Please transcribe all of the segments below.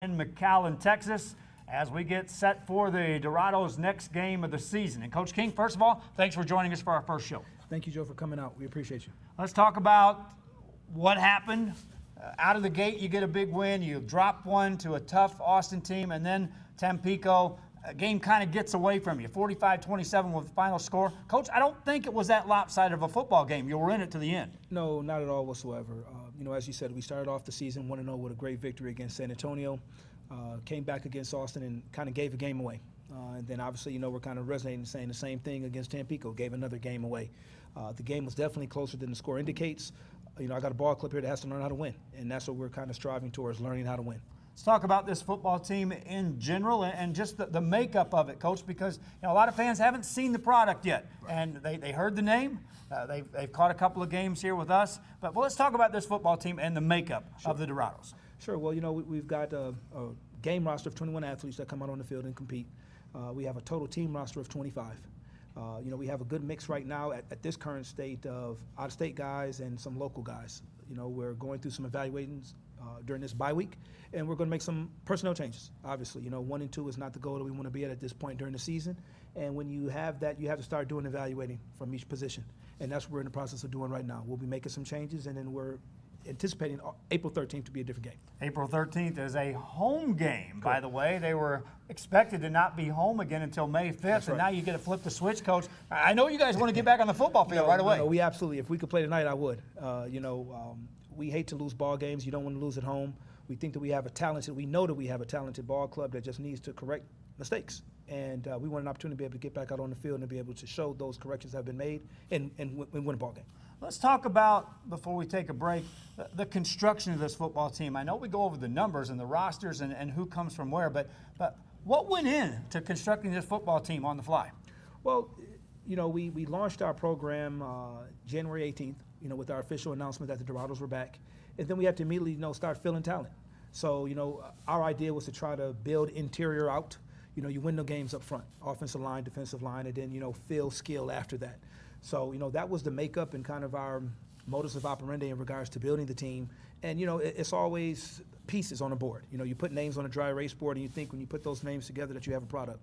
in McAllen, Texas, as we get set for the Dorados' next game of the season. And Coach King, first of all, thanks for joining us for our first show. Thank you, Joe, for coming out. We appreciate you. Let's talk about what happened. Out of the gate, you get a big win. You drop one to a tough Austin team, and then Tampico, a game kind of gets away from you. 45-27 was the final score. Coach, I don't think it was that lopsided of a football game. You were in it to the end. No, not at all whatsoever. As you said, we started off the season 1-0 with a great victory against San Antonio. Came back against Austin and kind of gave a game away. And then obviously, we're kind of resonating saying the same thing against Tampico, gave another game away. The game was definitely closer than the score indicates. I got a ball clip here that has to learn how to win, and that's what we're kind of striving towards, learning how to win. Let's talk about this football team in general and just the makeup of it, Coach, because a lot of fans haven't seen the product yet, and they heard the name. They've caught a couple of games here with us. But let's talk about this football team and the makeup of the Dorados. Sure. Well, we've got a game roster of 21 athletes that come out on the field and compete. We have a total team roster of 25. We have a good mix right now at this current state of out-of-state guys and some local guys. We're going through some evaluations during this bye week, and we're going to make some personnel changes. Obviously, 1 and 2 is not the goal that we want to be at this point during the season. And when you have that, you have to start doing evaluating from each position. And that's what we're in the process of doing right now. We'll be making some changes, and then we're anticipating April 13th to be a different game. April 13th is a home game, by the way. They were expected to not be home again until May 5th, That's and right. now you get to flip the switch, Coach. I know you guys want to get back on the football field right away. No, we absolutely. If we could play tonight, I would. We hate to lose ball games. You don't want to lose at home. We think that we know that we have a talented ball club that just needs to correct mistakes. And we want an opportunity to be able to get back out on the field and be able to show those corrections have been made and win a ball game. Let's talk about, before we take a break, the construction of this football team. I know we go over the numbers and the rosters and who comes from where, but what went into constructing this football team on the fly? Well, we launched our program January 18th, with our official announcement that the Dorados were back. And then we had to immediately, start filling talent. So, our idea was to try to build interior out. You win the games up front, offensive line, defensive line, and then, fill skill after that. So, that was the makeup and kind of our modus of operandi in regards to building the team. And, it's always pieces on the board. You put names on a dry erase board, and you think when you put those names together that you have a product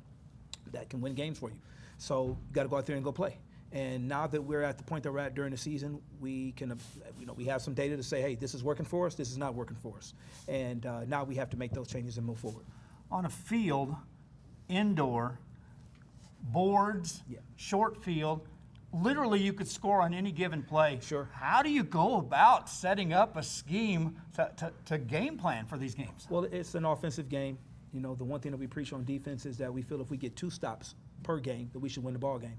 that can win games for you. So you got to go out there and go play. And now that we're at the point that we're at during the season, we can, we have some data to say, hey, this is working for us, this is not working for us. And now we have to make those changes and move forward. On a field, indoor, boards, short field, literally you could score on any given play. Sure. How do you go about setting up a scheme to game plan for these games? Well, it's an offensive game. The one thing that we preach on defense is that we feel if we get 2 stops per game, that we should win the ball game.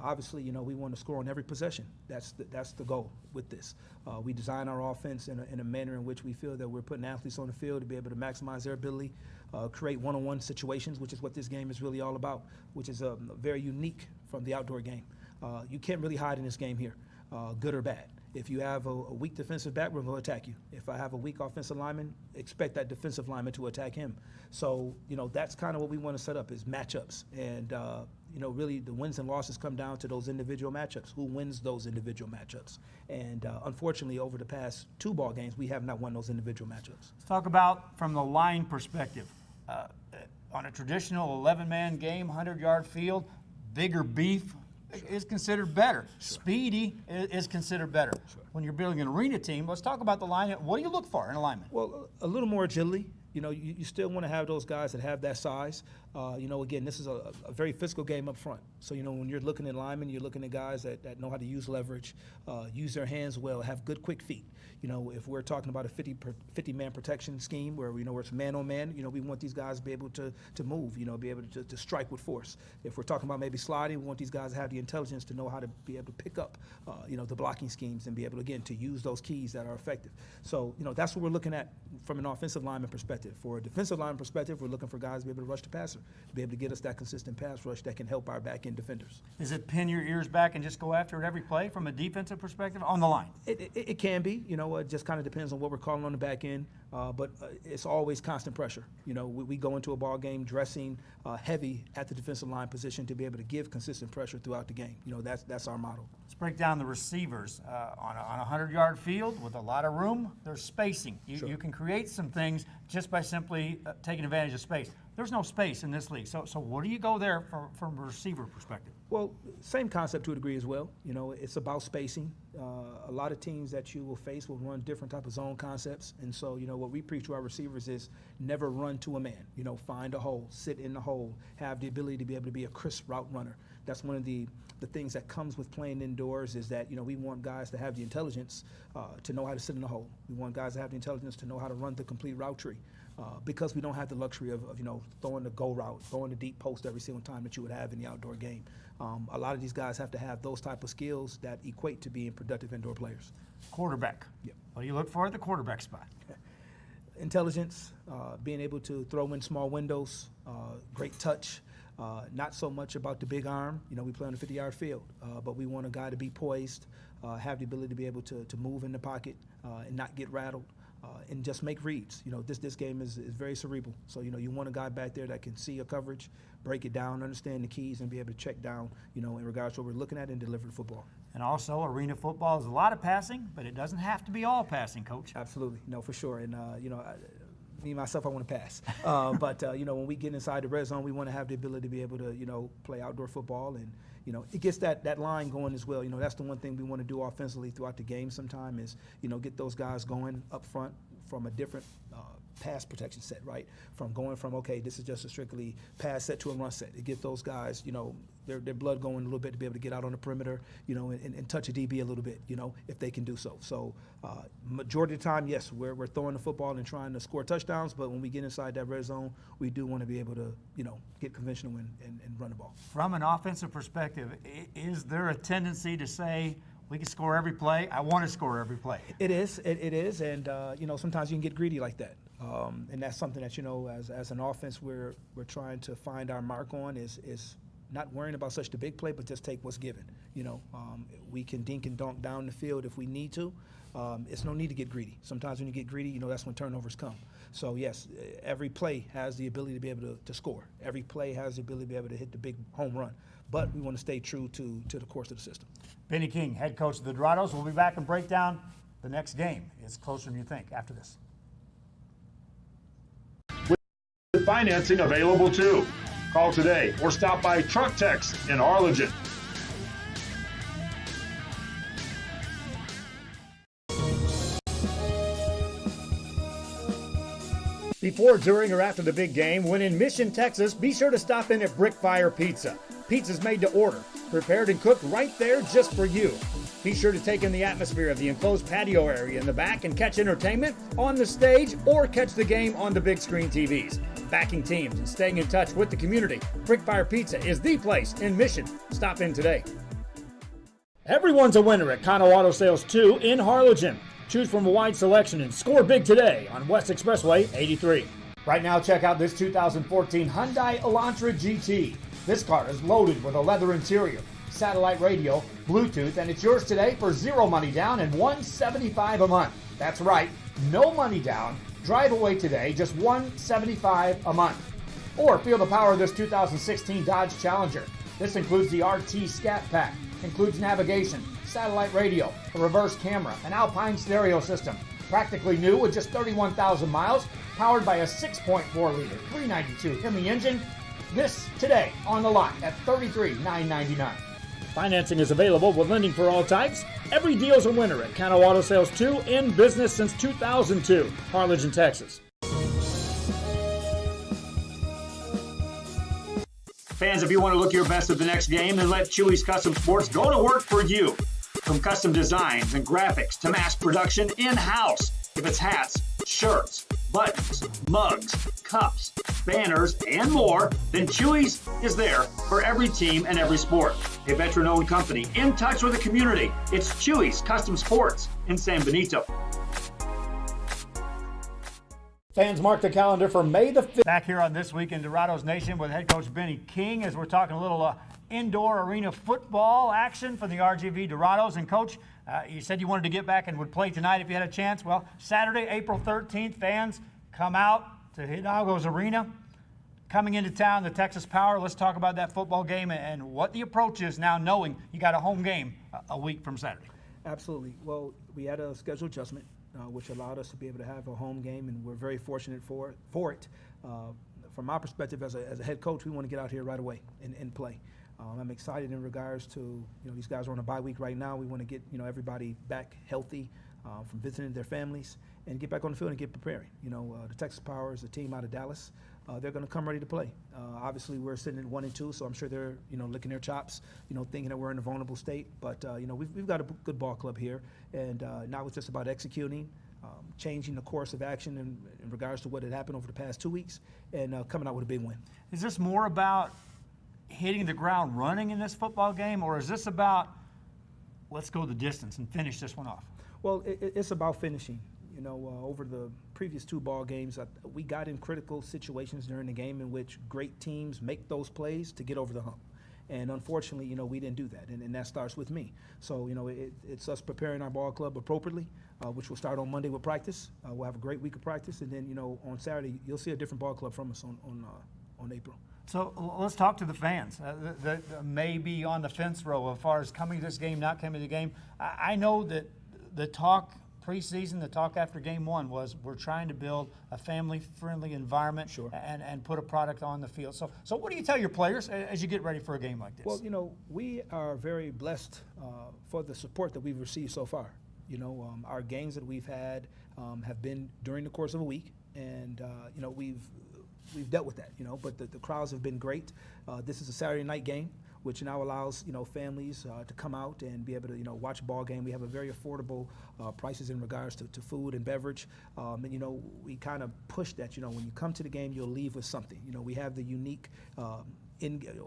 Obviously, we want to score on every possession. That's the goal with this. We design our offense in a manner in which we feel that we're putting athletes on the field to be able to maximize their ability, create one-on-one situations, which is what this game is really all about, which is very unique from the outdoor game. You can't really hide in this game here, good or bad. If you have a weak defensive back, we're going to attack you. If I have a weak offensive lineman, expect that defensive lineman to attack him. So, that's kind of what we want to set up is matchups. And, really the wins and losses come down to those individual matchups. Who wins those individual matchups? And unfortunately, over the past 2 ball games, we have not won those individual matchups. Let's talk about from the line perspective. On a traditional 11-man game, 100-yard field, bigger beef is considered better. Sure. Speedy is considered better. Sure. When you're building an arena team, let's talk about the line. What do you look for in a lineman? Well, a little more agility. You still want to have those guys that have that size. Again, this is a very physical game up front. So, when you're looking at linemen, you're looking at guys that know how to use leverage, use their hands well, have good, quick feet. If we're talking about a 50-man protection scheme where, where it's man-on-man, we want these guys to be able to move, be able to strike with force. If we're talking about maybe sliding, we want these guys to have the intelligence to know how to be able to pick up, the blocking schemes and be able, again, to use those keys that are effective. So, that's what we're looking at from an offensive lineman perspective. For a defensive lineman perspective, we're looking for guys to be able to rush the passer, to be able to get us that consistent pass rush that can help our back-end defenders. Is it pin your ears back and just go after it every play from a defensive perspective on the line? It can be. It just kind of depends on what we're calling on the back end. but it's always constant pressure. You know, we go into a ball game dressing heavy at the defensive line position to be able to give consistent pressure throughout the game. You know, that's our model. Let's break down the receivers. On a 100-yard field with a lot of room, there's spacing. You can create some things just by simply taking advantage of space. There's no space in this league. So where do you go there from a receiver perspective? Well, same concept to a degree as well. You know, it's about spacing. A lot of teams that you will face will run different type of zone concepts. And so, you know, what we preach to our receivers is never run to a man. You know, find a hole, sit in the hole, have the ability to be able to be a crisp route runner. That's one of the things that comes with playing indoors is that, you know, we want guys to have the intelligence to know how to sit in the hole. We want guys to have the intelligence to know how to run the complete route tree. Because we don't have the luxury of, you know, throwing the go route, throwing the deep post every single time that you would have in the outdoor game. A lot of these guys have to have those type of skills that equate to being productive indoor players. Quarterback. Yep. What do you look for at the quarterback spot? Intelligence, being able to throw in small windows, great touch. Not so much about the big arm. You know, we play on a 50-yard field, but we want a guy to be poised, have the ability to be able to move in the pocket and not get rattled. And just make reads. You know, this game is very cerebral. So, you know, you want a guy back there that can see your coverage, break it down, understand the keys, and be able to check down, you know, in regards to what we're looking at and deliver the football. And also, arena football is a lot of passing, but it doesn't have to be all passing, Coach. Absolutely. No, for sure. And, you know, me, myself, I want to pass. But, you know, when we get inside the red zone, we want to have the ability to be able to, you know, play outdoor football. And, you know, it gets that line going as well. You know, that's the one thing we want to do offensively throughout the game sometime is, you know, get those guys going up front from a different pass protection set, right? From going from, okay, this is just a strictly pass set to a run set. It gets those guys, you know, their blood going a little bit to be able to get out on the perimeter, you know, and touch a DB a little bit, you know, if they can do so. So majority of the time, yes, we're throwing the football and trying to score touchdowns, but when we get inside that red zone, we do want to be able to, you know, get conventional and run the ball. From an offensive perspective, is there a tendency to say, we can score every play? I want to score every play. It is, and you know, sometimes you can get greedy like that, and that's something that, you know, as an offense we're trying to find our mark on is not worrying about such the big play, but just take what's given. You know, we can dink and dunk down the field if we need to. It's no need to get greedy. Sometimes when you get greedy, you know, that's when turnovers come. So yes, every play has the ability to be able to score. Every play has the ability to be able to hit the big home run. But we want to stay true to the course of the system. Benny King, head coach of the Dorados. We'll be back and break down the next game. It's closer than you think after this. With financing available too. Call today or stop by Truck Tex in Arlington. Before, during, or after the big game, when in Mission, Texas, be sure to stop in at Brickfire Pizza. Pizza's made to order, prepared and cooked right there just for you. Be sure to take in the atmosphere of the enclosed patio area in the back and catch entertainment on the stage or catch the game on the big screen TVs. Backing teams and staying in touch with the community, Brickfire Pizza is the place in Mission. Stop in today. Everyone's a winner at CANO Auto Sales 2 in Harlingen. Choose from a wide selection and score big today on West Expressway 83. Right now, check out this 2014 Hyundai Elantra GT. This car is loaded with a leather interior, satellite radio, Bluetooth, and it's yours today for zero money down and $175 a month. That's right, no money down. Drive away today, just $175 a month. Or feel the power of this 2016 Dodge Challenger. This includes the RT Scat Pack, includes navigation, satellite radio, a reverse camera, an Alpine stereo system. Practically new with just 31,000 miles, powered by a 6.4-liter 392 Hemi engine. This today on the lot at $33,999. Financing is available with lending for all types. Every deal's a winner at CANO Auto Sales 2, in business since 2002, Harlingen, Texas. Fans, if you want to look your best at the next game, then let CHUY'S Custom Sports go to work for you. From custom designs and graphics to mass production in-house. If it's hats, shirts, buttons, mugs, cups, banners, and more, then CHUY'S is there for every team and every sport. A veteran-owned company in touch with the community. It's CHUY'S Custom Sports in San Benito. Fans, mark the calendar for May the 5th. Back here on This Week in Dorados Nation with head coach Benny King as we're talking a little indoor arena football action for the RGV Dorados. And Coach, You said you wanted to get back and would play tonight if you had a chance. Well, Saturday, April 13th, fans come out to Hidalgo's Arena. Coming into town, the Texas Power. Let's talk about that football game and what the approach is now, knowing you got a home game a week from Saturday. Absolutely. Well, we had a schedule adjustment, which allowed us to be able to have a home game, and we're very fortunate for it. From my perspective as a head coach, we want to get out here right away and play. I'm excited in regards to, these guys are on a bye week right now. We want to get, everybody back healthy from visiting their families and get back on the field and get preparing. The Texas Power is a team out of Dallas. They're going to come ready to play. Obviously, we're sitting at 1-2, so I'm sure they're, licking their chops, thinking that we're in a vulnerable state. But, we've got a good ball club here, and now it's just about executing, changing the course of action in regards to what had happened over the past 2 weeks, and coming out with a big win. Is this more about hitting the ground running in this football game, or is this about let's go the distance and finish this one off? Well, it's about finishing. Over the previous 2 ball games, we got in critical situations during the game in which great teams make those plays to get over the hump. And unfortunately, we didn't do that, and that starts with me. So, it's us preparing our ball club appropriately, which will start on Monday with practice. We'll have a great week of practice, and then, on Saturday, you'll see a different ball club from us on April. So let's talk to the fans that may be on the fence row as far as coming to this game, not coming to the game. I know that the talk preseason, the talk after game 1 was we're trying to build a family-friendly environment. Sure. and put a product on the field. So what do you tell your players as you get ready for a game like this? Well, we are very blessed for the support that we've received so far. Our games that we've had have been during the course of a week, and we've dealt with that, but the crowds have been great. This is a Saturday night game, which now allows, families to come out and be able to, watch a ball game. We have a very affordable prices in regards to food and beverage. And, we kind of push that, when you come to the game, you'll leave with something. We have the unique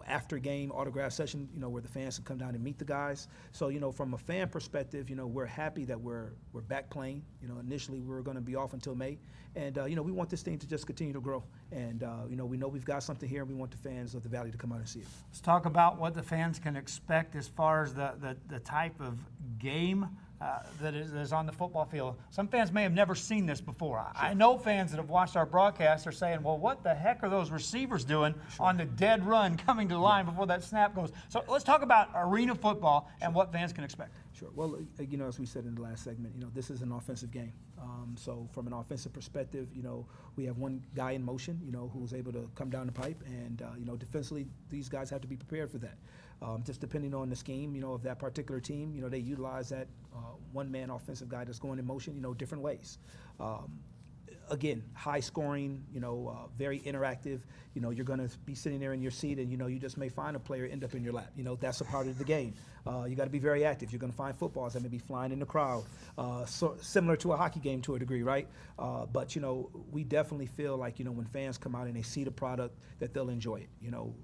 after game autograph session, where the fans can come down and meet the guys. So, from a fan perspective, we're happy that we're back playing. Initially we were going to be off until May, and we want this thing to just continue to grow. And we know we've got something here, and we want the fans of the Valley to come out and see it. Let's talk about what the fans can expect as far as the type of game that is on the football field. Some fans may have never seen this before. Sure. I know fans that have watched our broadcast are saying, well, what the heck are those receivers doing on the dead run coming to the line before that snap goes? So let's talk about arena football and what fans can expect. Sure. Well, as we said in the last segment, this is an offensive game. So from an offensive perspective, we have one guy in motion, who's able to come down the pipe, and defensively, these guys have to be prepared for that. Just depending on the scheme, of that particular team, they utilize that one-man offensive guy that's going in motion, different ways. Again, high scoring, very interactive. You're going to be sitting there in your seat, and you just may find a player end up in your lap. That's a part of the game. You got to be very active. You're going to find footballs that may be flying in the crowd, so similar to a hockey game to a degree, right? But we definitely feel like when fans come out and they see the product, that they'll enjoy it.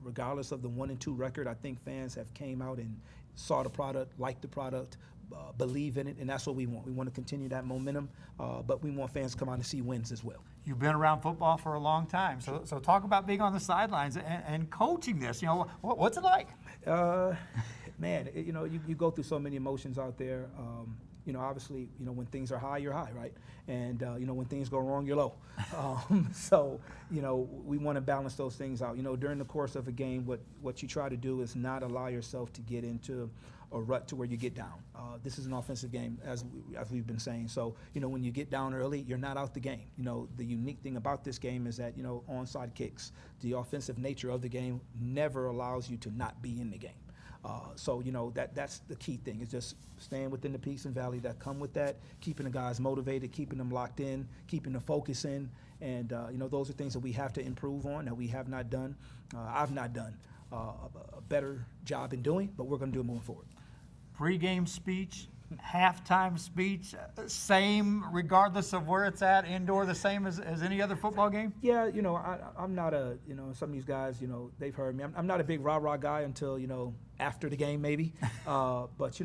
Regardless of the 1-2 record, I think fans have came out and saw the product, liked the product. Believe in it, and that's what we want. We want to continue that momentum, but we want fans to come out and see wins as well. You've been around football for a long time, so talk about being on the sidelines and coaching this. What's it like? Man, you go through so many emotions out there. Obviously, when things are high, you're high, right? And, when things go wrong, you're low. So, we want to balance those things out. During the course of a game, what you try to do is not allow yourself to get into a rut to where you get down. This is an offensive game, as we've been saying. So, when you get down early, you're not out the game. The unique thing about this game is that, onside kicks, the offensive nature of the game never allows you to not be in the game. So, that's the key thing, is just staying within the peaks and valleys that come with that, keeping the guys motivated, keeping them locked in, keeping the focus in. And, those are things that we have to improve on, that we have not done. I've not done a better job in doing, but we're going to do it moving forward. Pre-game speech, halftime speech, same regardless of where it's at, indoor, the same as any other football game? Yeah, I'm not some of these guys, they've heard me. I'm not a big rah-rah guy until, after the game maybe. But,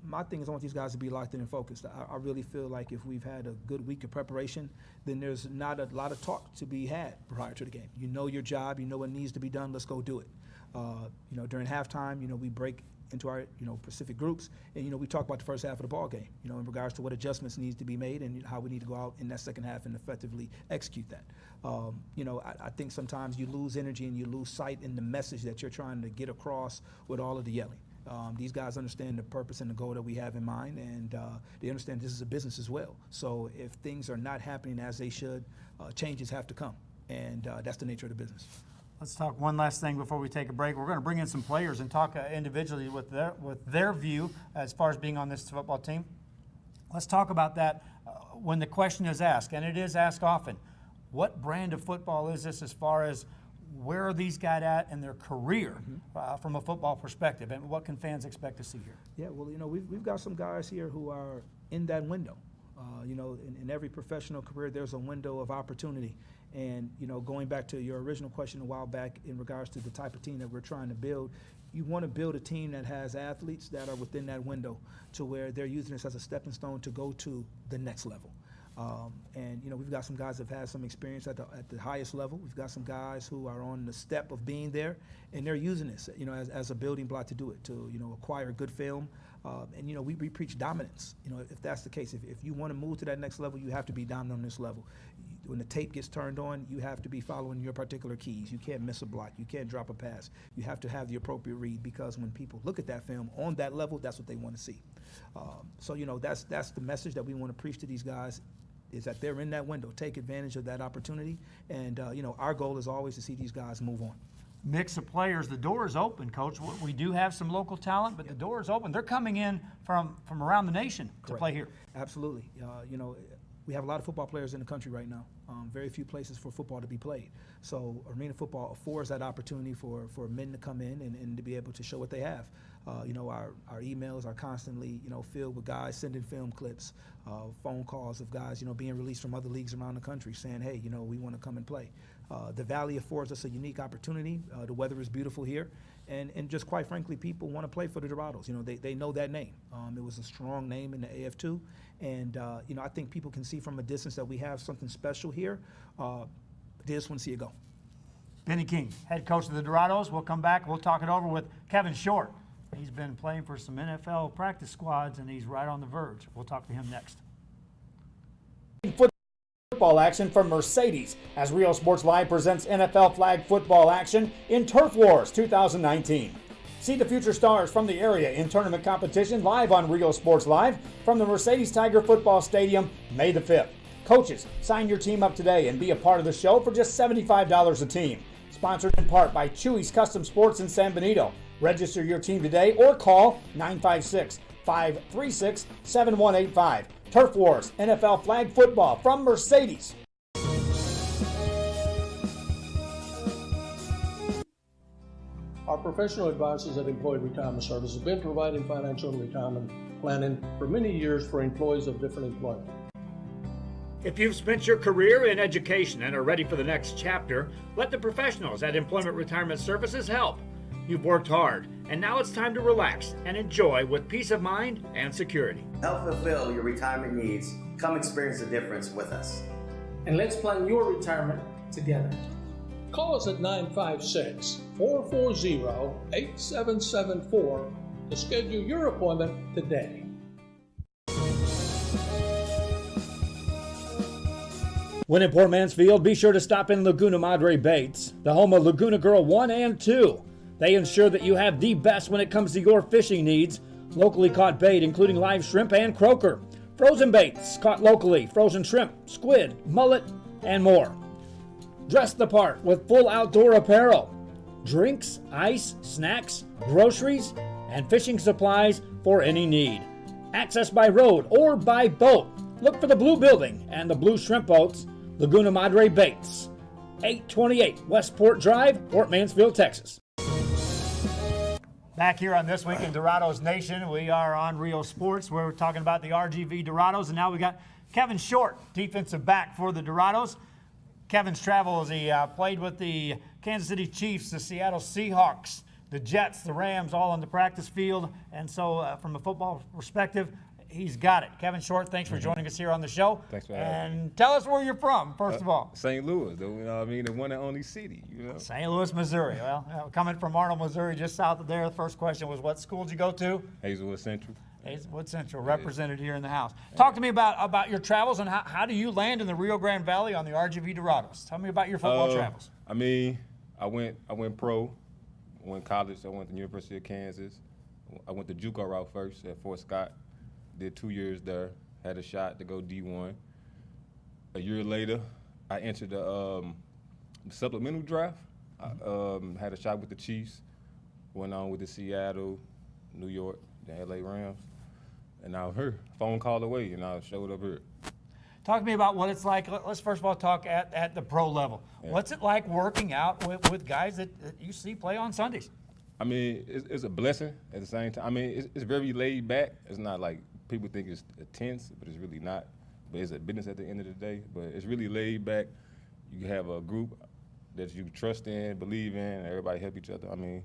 my thing is I want these guys to be locked in and focused. I really feel like if we've had a good week of preparation, then there's not a lot of talk to be had prior to the game. You know your job, you know what needs to be done, let's go do it. During halftime, we break into our Pacific groups, and we talk about the first half of the ball game, in regards to what adjustments needs to be made and how we need to go out in that second half and effectively execute that. I think sometimes you lose energy and you lose sight in the message that you're trying to get across with all of the yelling. These guys understand the purpose and the goal that we have in mind, and they understand this is a business as well. So if things are not happening as they should, changes have to come, and that's the nature of the business. Let's talk one last thing before we take a break. We're going to bring in some players and talk individually with their view as far as being on this football team. Let's talk about that when the question is asked, and it is asked often. What brand of football is this as far as where are these guys at in their career from a football perspective, and what can fans expect to see here? Yeah, well, we've got some guys here who are in that window. In every professional career, there's a window of opportunity. And, going back to your original question a while back in regards to the type of team that we're trying to build, you want to build a team that has athletes that are within that window to where they're using this as a stepping stone to go to the next level. We've got some guys that have had some experience at the highest level. We've got some guys who are on the step of being there, and they're using this, as a building block to do it, to, acquire good film. We preach dominance. If that's the case, if you want to move to that next level, you have to be dominant on this level. When the tape gets turned on, you have to be following your particular keys. You can't miss a block. You can't drop a pass. You have to have the appropriate read, because when people look at that film on that level, that's what they want to see. That's the message that we want to preach to these guys, is that they're in that window. Take advantage of that opportunity. And, our goal is always to see these guys move on. Mix of players, the door is open, Coach. We do have some local talent, but the door is open. They're coming in from around the nation to play here. Absolutely. We have a lot of football players in the country right now. Very few places for football to be played. So arena football affords that opportunity for men to come in and to be able to show what they have. Our emails are constantly, filled with guys sending film clips, phone calls of guys, being released from other leagues around the country saying, hey, we want to come and play. The Valley affords us a unique opportunity. The weather is beautiful here. And just quite frankly, people want to play for the Dorados. They know that name. It was a strong name in the AF2. And, I think people can see from a distance that we have something special here. They just want to see it go. Benny King, head coach of the Dorados. We'll come back. We'll talk it over with Kevin Short. He's been playing for some NFL practice squads, and he's right on the verge. We'll talk to him next. Football action from Mercedes as Real Sports Live presents NFL flag football action in Turf Wars 2019. See the future stars from the area in tournament competition live on Real Sports Live from the Mercedes Tiger Football Stadium, May the 5th. Coaches, sign your team up today and be a part of the show for just $75 a team. Sponsored in part by CHUY'S Custom Sports in San Benito. Register your team today or call 956-536-7185. Turf Wars, NFL flag football from Mercedes. Our professional advisors at Employee Retirement Services have been providing financial and retirement planning for many years for employees of different employment. If you've spent your career in education and are ready for the next chapter, let the professionals at Employment Retirement Services help. You've worked hard, and now it's time to relax and enjoy with peace of mind and security. Help fulfill your retirement needs. Come experience the difference with us. And let's plan your retirement together. Call us at 956-440-8774 to schedule your appointment today. When in Port Mansfield, be sure to stop in Laguna Madre Baits, the home of Laguna Girl 1 and 2. They ensure that you have the best when it comes to your fishing needs. Locally caught bait, including live shrimp and croaker. Frozen baits caught locally, frozen shrimp, squid, mullet, and more. Dress the part with full outdoor apparel. Drinks, ice, snacks, groceries, and fishing supplies for any need. Access by road or by boat. Look for the blue building and the blue shrimp boats. Laguna Madre Baits, 828 Westport Drive, Port Mansfield, Texas. Back here on This Week in Dorados Nation, we are on Real Sports. We're talking about the RGV Dorados, and now we got Kevin Short, defensive back for the Dorados. Kevin's travels, he played with the Kansas City Chiefs, the Seattle Seahawks, the Jets, the Rams, all on the practice field. And so from a football perspective, he's got it. Kevin Short, thanks for joining us here on the show. Thanks for having me. And tell us where you're from, first of all. St. Louis, though, you know what I mean? The one and only city, you know? St. Louis, Missouri. Well, coming from Arnold, Missouri, just south of there, the first question was, what school did you go to? Hazelwood Central. Hazelwood Central, represented here in the house. Talk to me about your travels and how do you land in the Rio Grande Valley on the RGV Dorados? Tell me about your football travels. I mean, I went pro. I went college. I went to the University of Kansas. I went the JUCO route first at Fort Scott. Did 2 years there. Had a shot to go D1. A year later, I entered the supplemental draft. I had a shot with the Chiefs. Went on with the Seattle, New York, the LA Rams. And I was here, phone call away, and I showed up here. Talk to me about what it's like. Let's first of all talk at the pro level. Yeah. What's it like working out with guys that you see play on Sundays? I mean, it's a blessing at the same time. I mean, it's very laid back. It's not like people think it's tense, but it's really not. But it's a business at the end of the day. But it's really laid back. You have a group that you trust in, believe in, everybody help each other. I mean,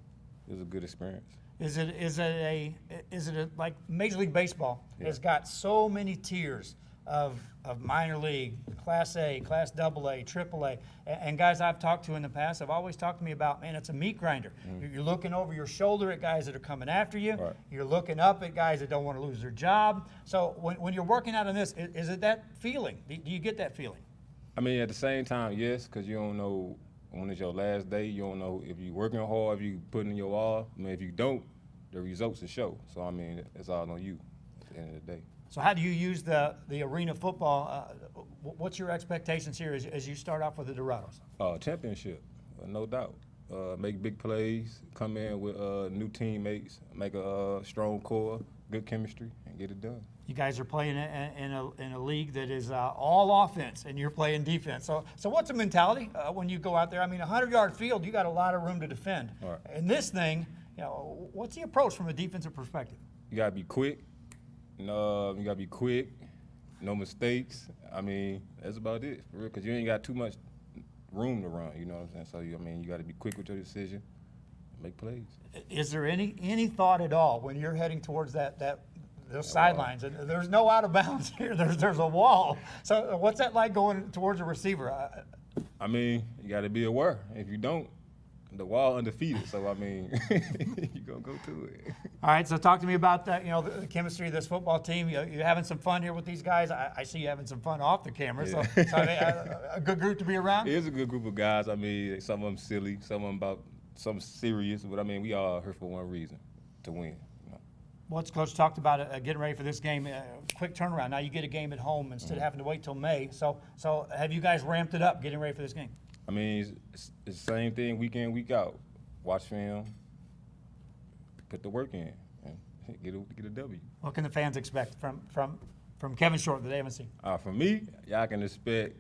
it was a good experience. Is it like Major League Baseball has got so many tiers of minor league, Class A, Class AA, AAA, and guys I've talked to in the past have always talked to me about, man, it's a meat grinder. You're looking over your shoulder at guys that are coming after you. Right. You're looking up at guys that don't want to lose their job. So when you're working out on this, is it that feeling? Do you get that feeling? I mean, at the same time, yes, because you don't know when it's your last day. You don't know if you're working hard, if you putting in your all. I mean, if you don't, the results will show. So, I mean, it's all on you at the end of the day. So how do you use the arena football? What's your expectations here as you start off with the Dorados? Championship, no doubt. Make big plays, come in with new teammates, make a strong core, good chemistry, and get it done. You guys are playing in a league that is all offense, and you're playing defense. So what's the mentality when you go out there? I mean, a 100-yard field, you got a lot of room to defend. Right. In this thing, what's the approach from a defensive perspective? You gotta be quick. You gotta be quick. No mistakes. I mean, that's about it, for real. Because you ain't got too much room to run. You know what I'm saying? So you got to be quick with your decision, make plays. Is there any thought at all when you're heading towards those sidelines? And there's no out of bounds here. There's a wall. So what's that like going towards a receiver? I mean, you got to be aware. If you don't, the wall undefeated. So I mean, you gonna go to it. All right. So talk to me about that. The chemistry of this football team. You having some fun here with these guys? I see you having some fun off the camera. Yeah. So a good group to be around. It is a good group of guys. I mean, some of them silly, some of them some serious. But I mean, we all here for one reason, to win. What's Coach talked about getting ready for this game? Quick turnaround. Now you get a game at home instead of having to wait till May. So have you guys ramped it up, getting ready for this game? I mean, it's the same thing week in, week out. Watch film, put the work in, and get a W. What can the fans expect from Kevin Short that they haven't seen? From me, y'all can expect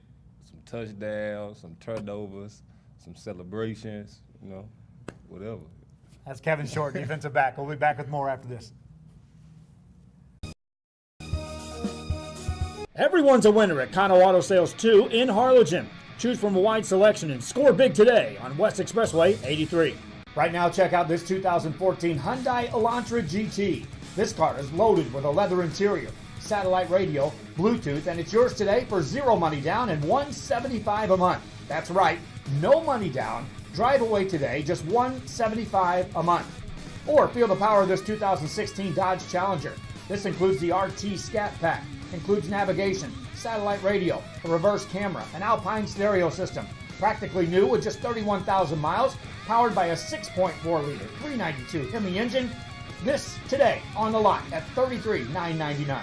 some touchdowns, some turnovers, some celebrations, whatever. That's Kevin Short, defensive back. We'll be back with more after this. Everyone's a winner at CANO Auto Sales 2 in Harlingen. Choose from a wide selection and score big today on West Expressway 83. Right now, check out this 2014 Hyundai Elantra GT. This car is loaded with a leather interior, satellite radio, Bluetooth, and it's yours today for zero money down and $175 a month. That's right, no money down. Drive away today, just $175 a month. Or feel the power of this 2016 Dodge Challenger. This includes the RT Scat Pack, includes navigation, satellite radio, a reverse camera, an Alpine stereo system. Practically new with just 31,000 miles, powered by a 6.4-liter 392 Hemi engine. This today on the lot at $33,999.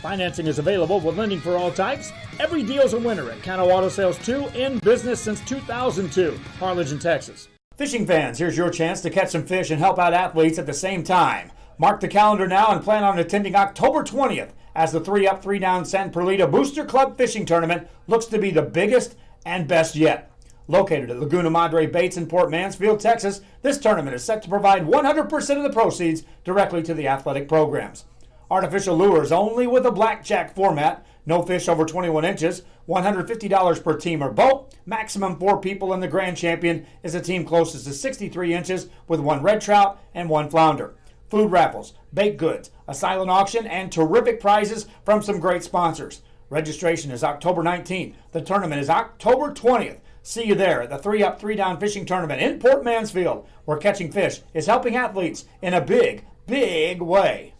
Financing is available with lending for all types. Every deal's a winner at CANO Auto Sales 2, in business since 2002, Harlingen, Texas. Fishing fans, here's your chance to catch some fish and help out athletes at the same time. Mark the calendar now and plan on attending October 20th as the 3-Up, 3-Down San Perlita Booster Club Fishing Tournament looks to be the biggest and best yet. Located at Laguna Madre Baits in Port Mansfield, Texas, this tournament is set to provide 100% of the proceeds directly to the athletic programs. Artificial lures only with a blackjack format, no fish over 21 inches, $150 per team or boat, maximum 4 people, and the grand champion is a team closest to 63 inches with 1 red trout and 1 flounder. food raffles, baked goods, a silent auction, and terrific prizes from some great sponsors. Registration is October 19th. The tournament is October 20th. See you there at the 3-Up, 3-Down Fishing Tournament in Port Mansfield, where catching fish is helping athletes in a big, big way.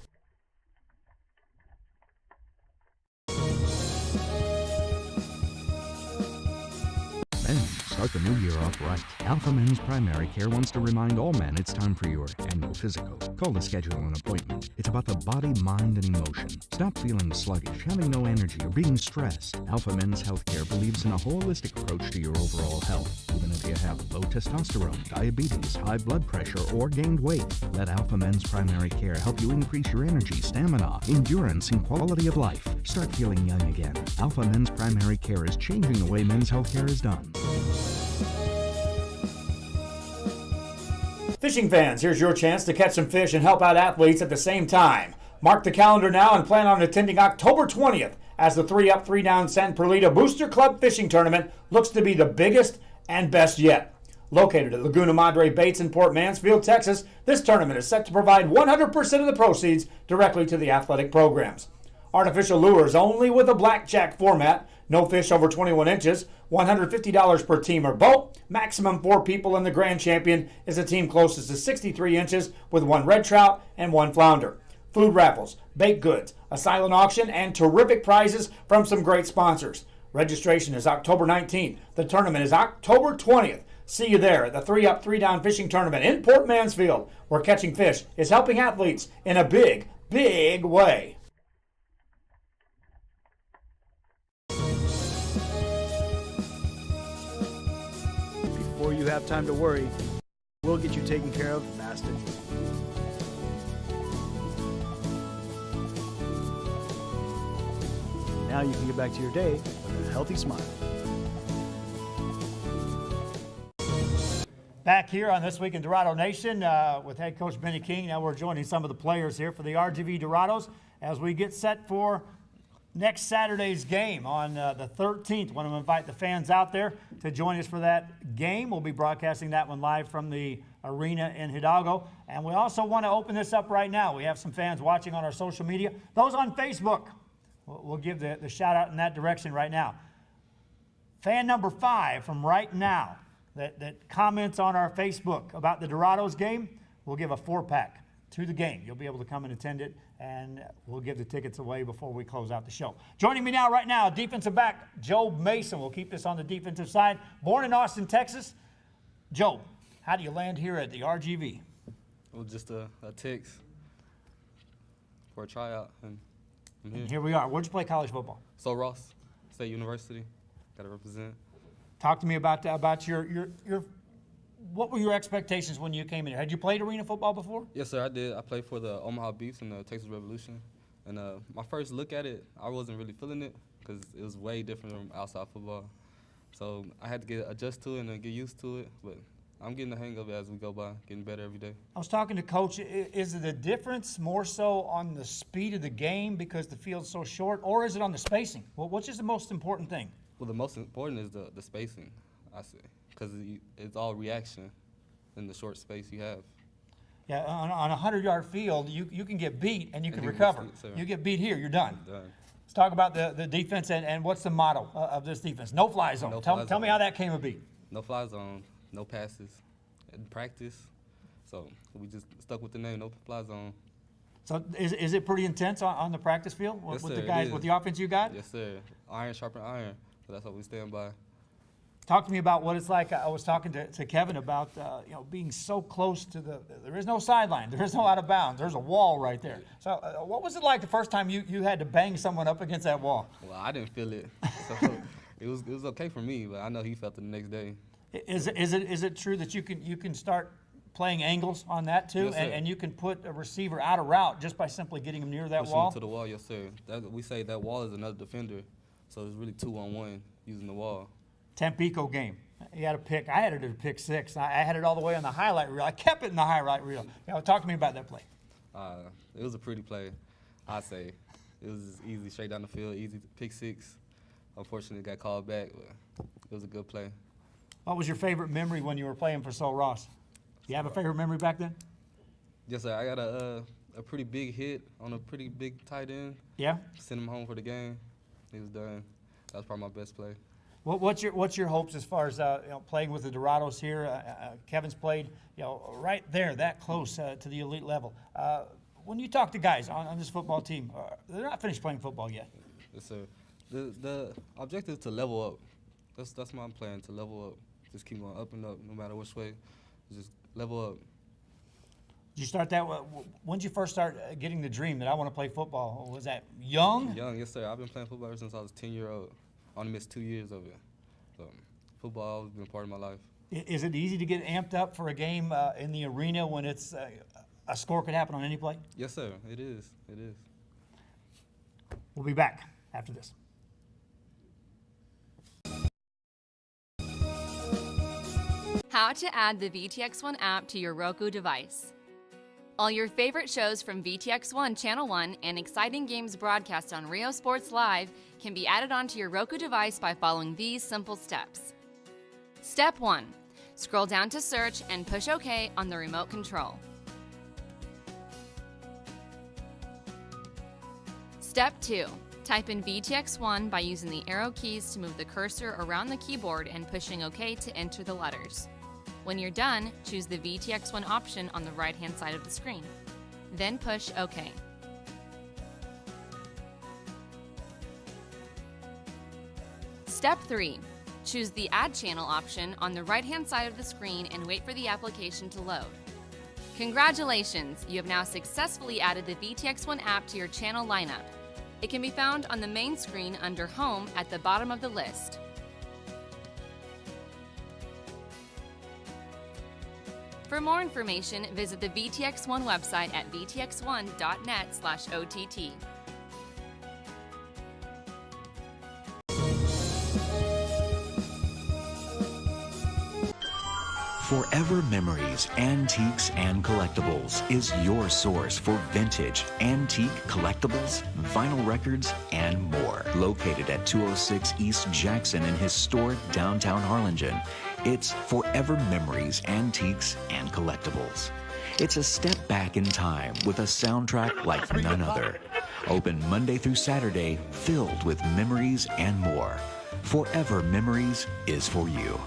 Men, start the new year off right. Alpha Men's Primary Care wants to remind all men it's time for your annual physical. Call to schedule an appointment. It's about the body, mind, and emotion. Stop feeling sluggish, having no energy, or being stressed. Alpha Men's Healthcare believes in a holistic approach to your overall health. Even if you have low testosterone, diabetes, high blood pressure, or gained weight, let Alpha Men's Primary Care help you increase your energy, stamina, endurance, and quality of life. Start feeling young again. Alpha Men's Primary Care is changing the way men's healthcare is done. Fishing fans, here's your chance to catch some fish and help out athletes at the same time. Mark the calendar now and plan on attending October 20th as the 3-Up, 3-Down San Perlita Booster Club Fishing Tournament looks to be the biggest and best yet. Located at Laguna Madre Baits in Port Mansfield, Texas, this tournament is set to provide 100% of the proceeds directly to the athletic programs. Artificial lures only with a blackjack format, no fish over 21 inches, $150 per team or boat, maximum 4 people, and the grand champion is a team closest to 63 inches with 1 red trout and 1 flounder. Food raffles, baked goods, a silent auction, and terrific prizes from some great sponsors. Registration is October 19th. The tournament is October 20th. See you there at the 3-Up, 3-Down Fishing Tournament in Port Mansfield, where catching fish is helping athletes in a big, big way. Before you have time to worry, we'll get you taken care of faster. Now you can get back to your day with a healthy smile. Back here on This Week in Dorado Nation with head coach Benny King. Now we're joining some of the players here for the RGV Dorados as we get set for next Saturday's game on the 13th. Want to invite the fans out there to join us for that game. We'll be broadcasting that one live from the arena in Hidalgo. And we also want to open this up right now. We have some fans watching on our social media. Those on Facebook, we'll give the shout out in that direction right now. Fan number 5 from right now that comments on our Facebook about the Dorados game, we'll give a 4-pack to the game. You'll be able to come and attend it, and we'll give the tickets away before we close out the show. Joining me now right now, defensive back Job Mason. We'll keep this on the defensive side. Born in Austin, Texas. Job, how do you land here at the RGV? Well, just a text for a tryout, and I'm here. And here we are. Where'd you play college football? So Ross State University, got to represent. Talk to me about your what were your expectations when you came in here? Had you played arena football before? Yes, sir, I did. I played for the Omaha Beefs in the Texas Revolution. And my first look at it, I wasn't really feeling it because it was way different from outside football. So I had to adjust to it and get used to it. But I'm getting the hang of it as we go by, getting better every day. I was talking to Coach. Is it a difference more so on the speed of the game because the field's so short, or is it on the spacing? Well, which is the most important thing? Well, the most important is the spacing, I say, because it's all reaction in the short space you have. Yeah, on a 100-yard field, you can get beat and you can recover. You get beat here, you're done. Let's talk about the defense and what's the motto of this defense. No fly zone. Tell me how that came to be. No fly zone, no passes in practice. So we just stuck with the name, no fly zone. So is it pretty intense on the practice field Yes, with sir, the guys, with the offense you got? Yes, sir. Iron sharpen iron. So that's what we stand by. Talk to me about what it's like. I was talking to Kevin about being so close to there is no sideline, there is no out of bounds, there's a wall right there. So what was it like the first time you had to bang someone up against that wall? Well, I didn't feel it, so it was okay for me, but I know he felt it the next day. Is it true that you can start playing angles on that too, Yes, and you can put a receiver out of route just by simply getting him near that Pushing wall? him to the wall, yes, sir. We say that wall is another defender, so it's really 2-on-1 using the wall. Tampico game. He had a pick. I had it at a pick 6. I had it all the way on the highlight reel. I kept it in the highlight reel. Talk to me about that play. It was a pretty play, I'd say. It was easy, straight down the field, easy pick 6. Unfortunately, it got called back, but it was a good play. What was your favorite memory when you were playing for Sol Ross? Do you have a favorite memory back then? Yes, sir. I got a pretty big hit on a pretty big tight end. Yeah. Sent him home for the game. He was done. That was probably my best play. What's your hopes as far as playing with the Dorados here? Kevin's played right there, that close to the elite level. When you talk to guys on this football team, they're not finished playing football yet. Yes, sir. The objective is to level up. That's my plan, to level up. Just keep going up and up, no matter which way. Just level up. Did you start that? When did you first start getting the dream that I want to play football? Was that young? Young, yes, sir. I've been playing football ever since I was 10-year-old. I only missed 2 years of it. So football has always been part of my life. Is it easy to get amped up for a game in the arena when it's a score could happen on any play? Yes, sir. It is. It is. We'll be back after this. How to add the VTX1 app to your Roku device. All your favorite shows from VTX1 Channel 1 and exciting games broadcast on Rio Sports Live can be added onto your Roku device by following these simple steps. Step 1. Scroll down to search and push OK on the remote control. Step 2. Type in VTX1 by using the arrow keys to move the cursor around the keyboard and pushing OK to enter the letters. When you're done, choose the VTX1 option on the right-hand side of the screen. Then push OK. Step 3. Choose the Add Channel option on the right-hand side of the screen and wait for the application to load. Congratulations! You have now successfully added the VTX1 app to your channel lineup. It can be found on the main screen under Home at the bottom of the list. For more information, visit the VTX1 website at vtx1.net/OTT. Forever Memories, Antiques, and Collectibles is your source for vintage, antique collectibles, vinyl records, and more. Located at 206 East Jackson in historic downtown Harlingen, it's Forever Memories, Antiques, and Collectibles. It's a step back in time with a soundtrack like none other. Open Monday through Saturday, filled with memories and more. Forever Memories is for you.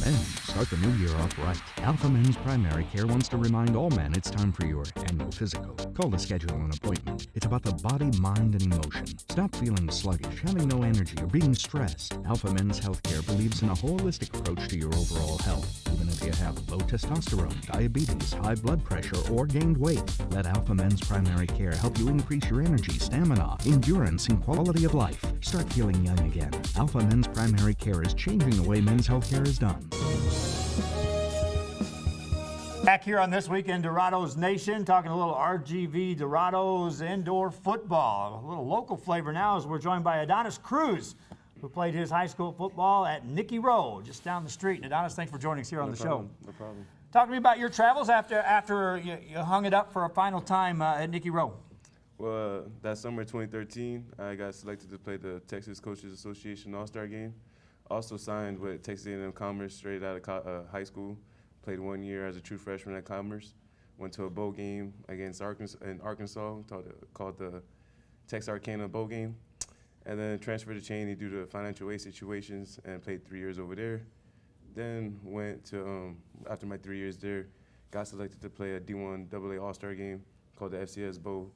Men, start the new year off right. Alpha Men's Primary Care wants to remind all men it's time for your annual physical. Call to schedule an appointment. It's about the body, mind, and emotion. Stop feeling sluggish, having no energy, or being stressed. Alpha Men's Healthcare believes in a holistic approach to your overall health. Even if you have low testosterone, diabetes, high blood pressure, or gained weight, let Alpha Men's Primary Care help you increase your energy, stamina, endurance, and quality of life. Start feeling young again. Alpha Men's Primary Care is changing the way men's healthcare is done. Back here on This Week in Dorados Nation, talking a little RGV Dorados indoor football. A little local flavor now as we're joined by Adonis Cruz, who played his high school football at Nicky Rowe, just down the street. And Adonis, thanks for joining us here on the show. No problem. Talk to me about your travels after you hung it up for a final time at Nicky Rowe. Well, that summer 2013, I got selected to play the Texas Coaches Association All-Star Game. Also signed with Texas A&M Commerce straight out of high school. Played 1 year as a true freshman at Commerce. Went to a bowl game against Arkansas called the Texarkana Bowl Game. And then transferred to Cheney due to financial aid situations and played 3 years over there. Then went to, after my 3 years there, got selected to play a D1 AA All-Star Game called the FCS Bowl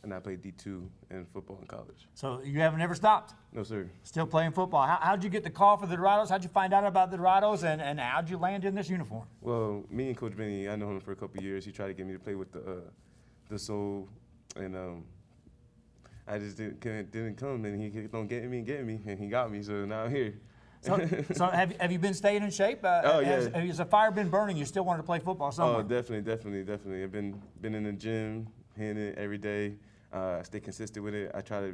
and I played D2 in football in college. So you haven't ever stopped? No, sir. Still playing football. How'd you get the call for the Dorados? How'd you find out about the Dorados, and how'd you land in this uniform? Well, me and Coach Benny, I know him for a couple of years. He tried to get me to play with the Soul, and I just didn't come, and he kept on getting me, and he got me, so now I'm here. So have you been staying in shape? Oh, yeah. Has the fire been burning? You still wanted to play football somewhere? Oh, definitely. I've been in the gym, hitting it every day. I stay consistent with it. I try to,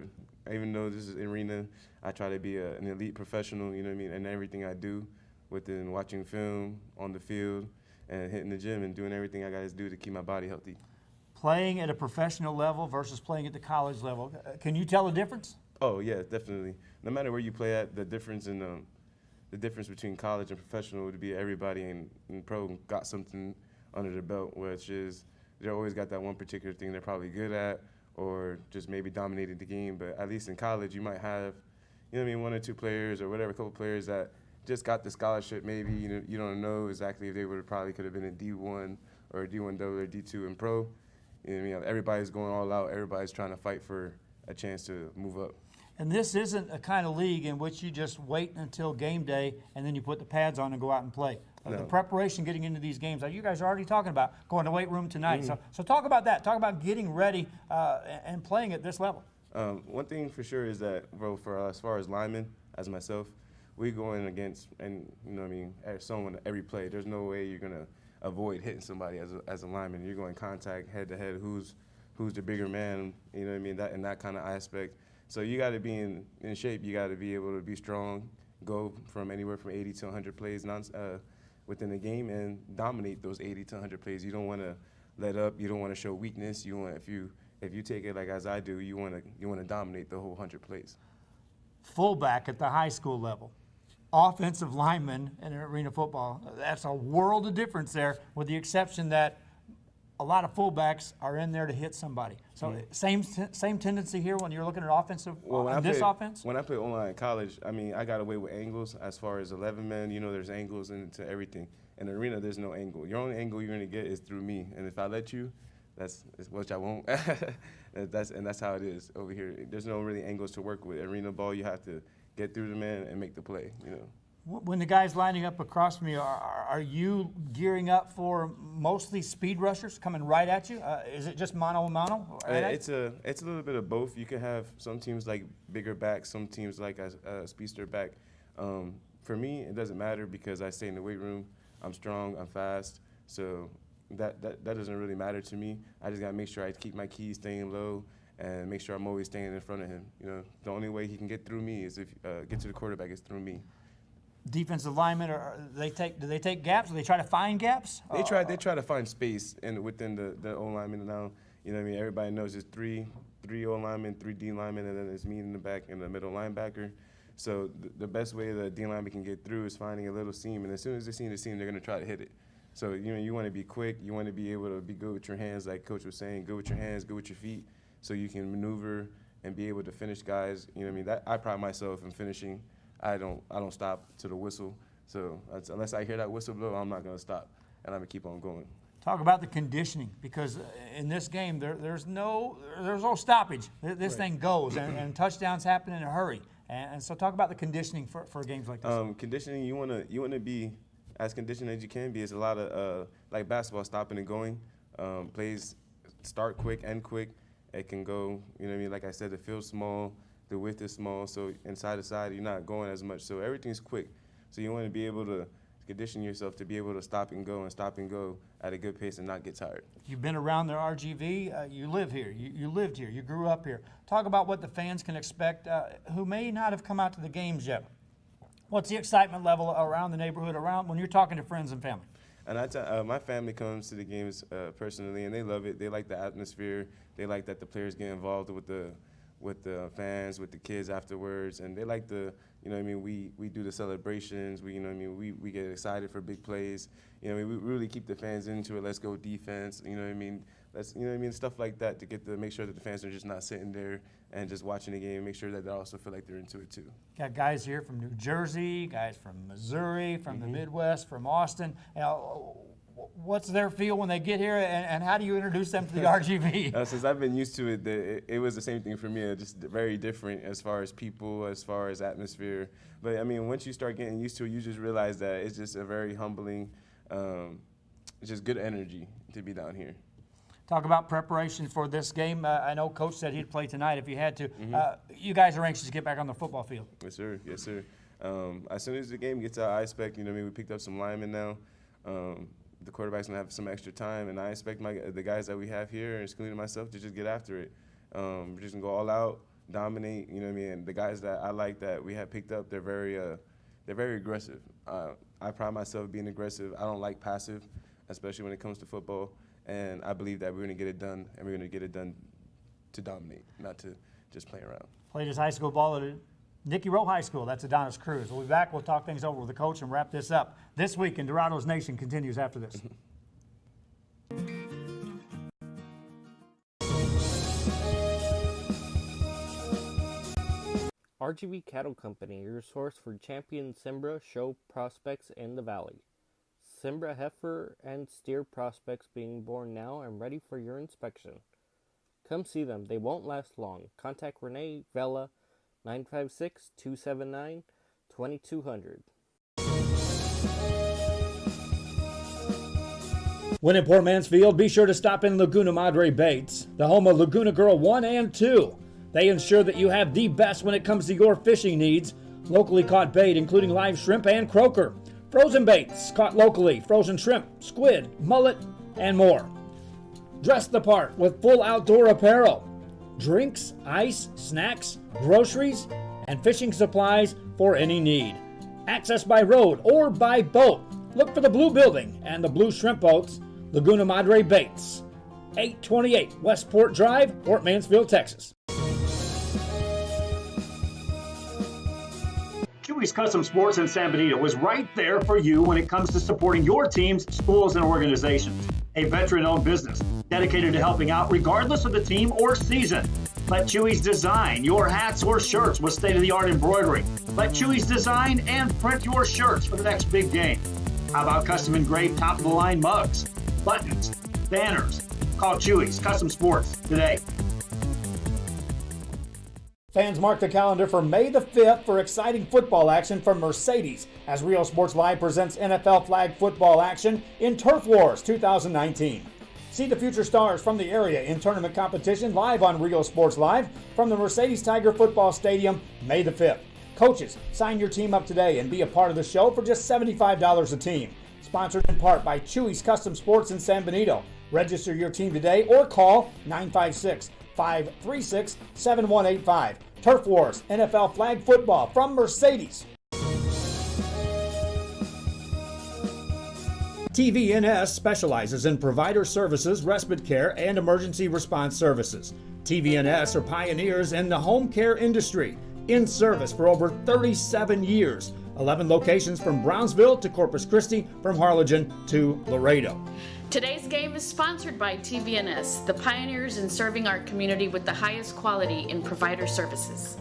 even though this is arena, I try to be an elite professional, you know what I mean, and everything I do within watching film, on the field, and hitting the gym and doing everything I got to do to keep my body healthy. Playing at a professional level versus playing at the college level, can you tell the difference? Oh, yeah, definitely. No matter where you play at, the difference in the difference between college and professional would be everybody in pro got something under their belt, which is they always got that one particular thing they're probably good at, or just maybe dominated the game. But at least in college, you might have, you know what I mean, 1 or 2 players or whatever, a couple players that just got the scholarship. Maybe you don't know exactly if they probably could have been in D1 or D1 double or D2 in pro. You know what I mean? Everybody's going all out. Everybody's trying to fight for a chance to move up. And this isn't a kind of league in which you just wait until game day and then you put the pads on and go out and play. No. The preparation getting into these games, like you guys are already talking about, going to the weight room tonight. So talk about that. Talk about getting ready and playing at this level. One thing for sure is that, bro, for as far as linemen, as myself, we go in against, and you know what I mean, someone every play. There's no way you're gonna avoid hitting somebody as a lineman. You're going contact head to head. Who's the bigger man? You know what I mean? That in that kind of aspect. So you got to be in shape. You got to be able to be strong, go from anywhere from 80 to 100 plays within the game, and dominate those 80 to 100 plays. You don't want to let up. You don't want to show weakness. You want if you take it like as I do, you want to dominate the whole 100 plays. Fullback at the high school level, offensive lineman in arena football. That's a world of difference there, with the exception that a lot of fullbacks are in there to hit somebody. So same tendency here when you're looking at offensive, offense? When I played online in college, I mean, I got away with angles as far as 11 men. You know, there's angles into everything. In the arena, there's no angle. Your only angle you're going to get is through me. And if I let you, which I won't, that's how it is over here. There's no really angles to work with. Arena ball, you have to get through the man and make the play, you know. When the guy's lining up across from you, are you gearing up for mostly speed rushers coming right at you? Is it just mano-a-mano? It's a little bit of both. You can have some teams like bigger backs, some teams like a speedster back. For me, it doesn't matter because I stay in the weight room. I'm strong, I'm fast, so that doesn't really matter to me. I just gotta make sure I keep my keys staying low and make sure I'm always staying in front of him. You know, the only way he can get through me is if get to the quarterback is through me. Defensive linemen, do they take gaps? Do they try to find gaps? They try to find space within the O linemen now. You know what I mean? Everybody knows there's three O linemen, 3 D linemen, and then there's me in the back and the middle linebacker. So the best way the D lineman can get through is finding a little seam, and as soon as they see the seam, they're gonna try to hit it. So you want to be quick. You want to be able to be good with your hands, like Coach was saying, good with your hands, good with your feet, so you can maneuver and be able to finish guys. You know what I mean? That I pride myself in finishing. I don't stop to the whistle. So unless I hear that whistle blow, I'm not gonna stop, and I'm gonna keep on going. Talk about the conditioning, because in this game there's no stoppage. This thing goes, and touchdowns happen in a hurry. And so talk about the conditioning for games like this. Conditioning, you wanna be as conditioned as you can be. It's a lot of like basketball, stopping and going. Plays start quick, end quick. It can go, you know what I mean? Like I said, the field's small, the width is small, so inside to side, you're not going as much. So everything's quick. So you want to be able to condition yourself to be able to stop and go at a good pace and not get tired. You've been around the RGV. You live here. You lived here. You grew up here. Talk about what the fans can expect who may not have come out to the games yet. What's the excitement level around the neighborhood, around when you're talking to friends and family? And my family comes to the games personally, and they love it. They like the atmosphere. They like that the players get involved with the fans, with the kids afterwards, and they like the, you know what I mean, we do the celebrations, you know what I mean, we get excited for big plays, you know what I mean, we really keep the fans into it. Let's go defense, you know what I mean, you know what I mean, stuff like that to make sure that the fans are just not sitting there and just watching the game, make sure that they also feel like they're into it too. Got guys here from New Jersey, guys from Missouri, from the Midwest, from Austin. You know, what's their feel when they get here, and how do you introduce them to the RGV? Since I've been used to it, it was the same thing for me, just very different as far as people, as far as atmosphere. But I mean, once you start getting used to it, you just realize that it's just a very humbling, it's just good energy to be down here. Talk about preparation for this game. I know Coach said he'd play tonight if he had to. You guys are anxious to get back on the football field. Yes, sir. Yes, sir. As soon as the game gets out, I expect, you know what I mean, we picked up some linemen now. The quarterback's gonna have some extra time, and I expect the guys that we have here, including myself, to just get after it. We're just gonna go all out, dominate. You know what I mean? And the guys that I like that we have picked up, they're very aggressive. I pride myself being aggressive. I don't like passive, especially when it comes to football. And I believe that we're gonna get it done, and we're gonna get it done to dominate, not to just play around. Played his high school ball at a Nicky Rowe High School. That's Adonis Cruz. We'll be back. We'll talk things over with the coach and wrap this up. This Week in Dorados Nation continues after this. RGV Cattle Company, your source for champion Simbra show prospects in the valley. Simbra heifer and steer prospects being born now and ready for your inspection. Come see them. They won't last long. Contact Renee Vela, 956-279-2200. When in Port Mansfield, be sure to stop in Laguna Madre Baits, the home of Laguna Girl 1 and 2. They ensure that you have the best when it comes to your fishing needs. Locally caught bait, including live shrimp and croaker. Frozen baits caught locally, frozen shrimp, squid, mullet, and more. Dress the part with full outdoor apparel. Drinks, ice, snacks, groceries, and fishing supplies for any need. Access by road or by boat. Look for the blue building and the blue shrimp boats, Laguna Madre Baits. 828 Westport Drive, Port Mansfield, Texas. CHUY'S Custom Sports in San Benito is right there for you when it comes to supporting your teams, schools, and organizations. A veteran-owned business dedicated to helping out regardless of the team or season. Let CHUY'S design your hats or shirts with state-of-the-art embroidery. Let CHUY'S design and print your shirts for the next big game. How about custom engraved top-of-the-line mugs, buttons, banners? Call CHUY'S Custom Sports today. Fans, mark the calendar for May the 5th for exciting football action from Mercedes as Rio Sports Live presents NFL flag football action in Turf Wars 2019. See the future stars from the area in tournament competition live on Rio Sports Live from the Mercedes Tiger Football Stadium May the 5th. Coaches, sign your team up today and be a part of the show for just $75 a team. Sponsored in part by CHUY'S Custom Sports in San Benito. Register your team today or call 956-536-7185. Turf Wars, NFL flag football from Mercedes. TVNS specializes in provider services, respite care, and emergency response services. TVNS are pioneers in the home care industry, in service for over 37 years. 11 locations from Brownsville to Corpus Christi, from Harlingen to Laredo. Today's game is sponsored by TVNS, the pioneers in serving our community with the highest quality in provider services.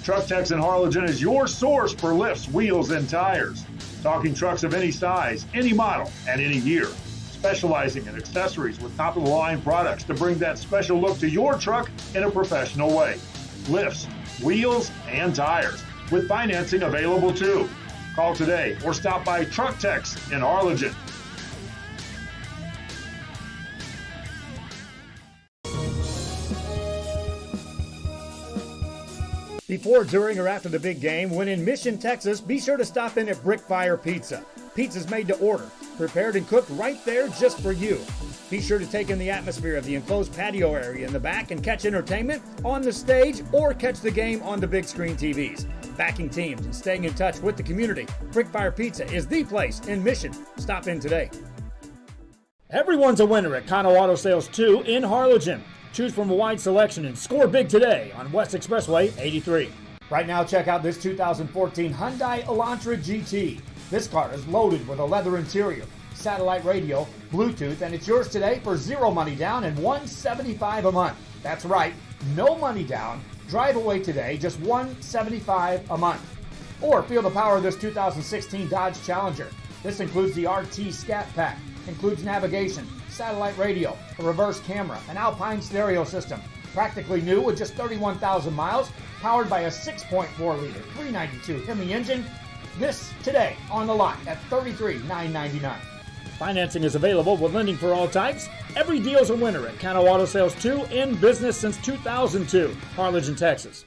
Truck Techs in Harlingen is your source for lifts, wheels, and tires. Talking trucks of any size, any model, and any year. Specializing in accessories with top-of-the-line products to bring that special look to your truck in a professional way. Lifts, wheels, and tires, with financing available too. Call today or stop by Truck Techs in Harlingen. Before, during, or after the big game, when in Mission, Texas, be sure to stop in at Brickfire Pizza. Pizza's made to order, prepared and cooked right there just for you. Be sure to take in the atmosphere of the enclosed patio area in the back and catch entertainment on the stage or catch the game on the big screen TVs. Backing teams and staying in touch with the community, Brickfire Pizza is the place in Mission. Stop in today. Everyone's a winner at CANO Auto Sales 2 in Harlingen. Choose from a wide selection and score big today on West Expressway 83. Right now, check out this 2014 Hyundai Elantra GT. This car is loaded with a leather interior, satellite radio, Bluetooth, and it's yours today for zero money down and $175 a month. That's right, no money down. Drive away today, just $175 a month. Or feel the power of this 2016 Dodge Challenger. This includes the RT Scat Pack, includes navigation, satellite radio, a reverse camera, an Alpine stereo system. Practically new with just 31,000 miles, powered by a 6.4-liter 392 Hemi engine. This today on the lot at $33,999. Financing is available with lending for all types. Every deal's a winner at CANO Auto Sales 2, in business since 2002, Harlingen, Texas.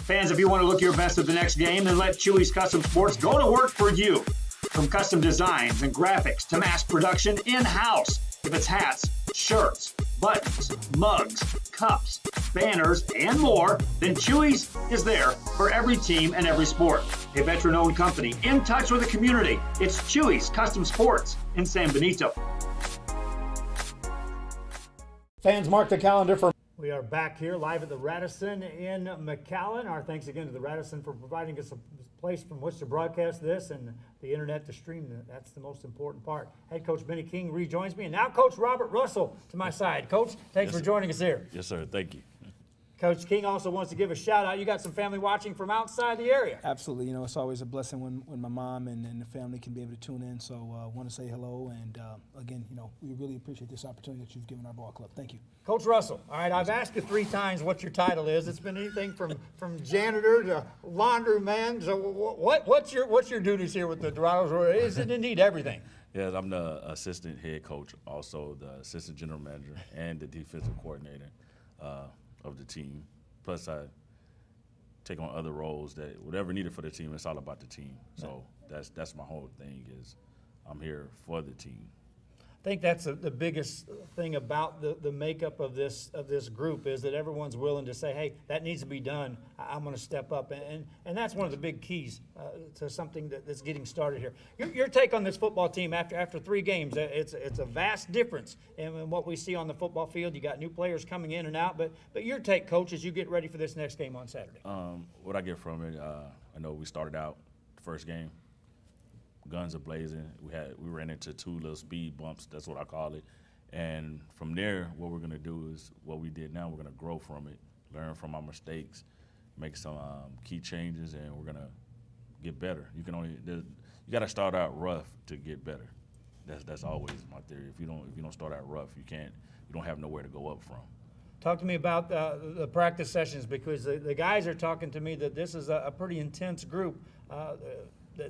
Fans, if you want to look your best at the next game, then let CHUY'S Custom Sports go to work for you. From custom designs and graphics to mass production in-house. If it's hats, shirts, buttons, mugs, cups, banners, and more, then CHUY'S is there for every team and every sport. A veteran-owned company in touch with the community. It's CHUY'S Custom Sports in San Benito. Fans, mark the calendar for. We are back here live at the Radisson in McAllen. Our thanks again to the Radisson for providing us a place from which to broadcast this and the internet to stream it. That's the most important part. Head coach Benny King rejoins me, and now Coach Robert Russell to my side. Coach, thanks for joining us here. Yes, sir. Thank you. Coach King also wants to give a shout out. You got some family watching from outside the area. Absolutely. You know, it's always a blessing when my mom and the family can be able to tune in. So I want to say hello. And again, you know, we really appreciate this opportunity that you've given our ball club. Thank you. Coach Russell, all right, I've asked you 3 times what your title is. It's been anything from janitor to laundryman. So what's your duties here with the Dorados? Or is it indeed everything? Yes, I'm the assistant head coach, also the assistant general manager and the defensive coordinator of the team. Plus, I take on other roles that whatever needed for the team. It's all about the team. So that's my whole thing is I'm here for the team. I think that's the biggest thing about the makeup of this group is that everyone's willing to say, hey, that needs to be done. I'm going to step up. And that's one of the big keys to something that's getting started here. Your take on this football team after 3 games, it's a vast difference in what we see on the football field. You got new players coming in and out. But your take, Coach, as you get ready for this next game on Saturday. What I get from it, I know we started out the first game. Guns are blazing. We ran into 2 little speed bumps. That's what I call it. And from there, what we're gonna do is what we did now. We're gonna grow from it, learn from our mistakes, make some key changes, and we're gonna get better. You gotta start out rough to get better. That's always my theory. If you don't start out rough, you don't have nowhere to go up from. Talk to me about the practice sessions, because the guys are talking to me that this is a pretty intense group.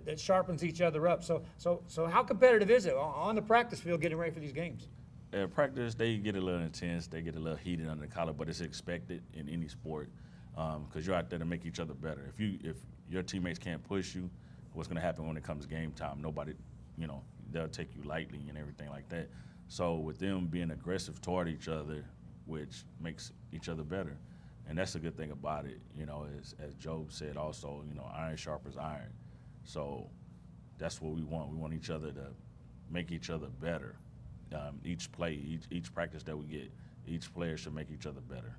That sharpens each other up. So how competitive is it on the practice field getting ready for these games? At practice, they get a little intense. They get a little heated under the collar, but it's expected in any sport because you're out there to make each other better. If your teammates can't push you, what's going to happen when it comes game time? Nobody, they'll take you lightly and everything like that. So with them being aggressive toward each other, which makes each other better, and that's the good thing about it. As Job said also, iron sharpens iron. So that's what we want. We want each other to make each other better. Each play, each practice that we get, each player should make each other better.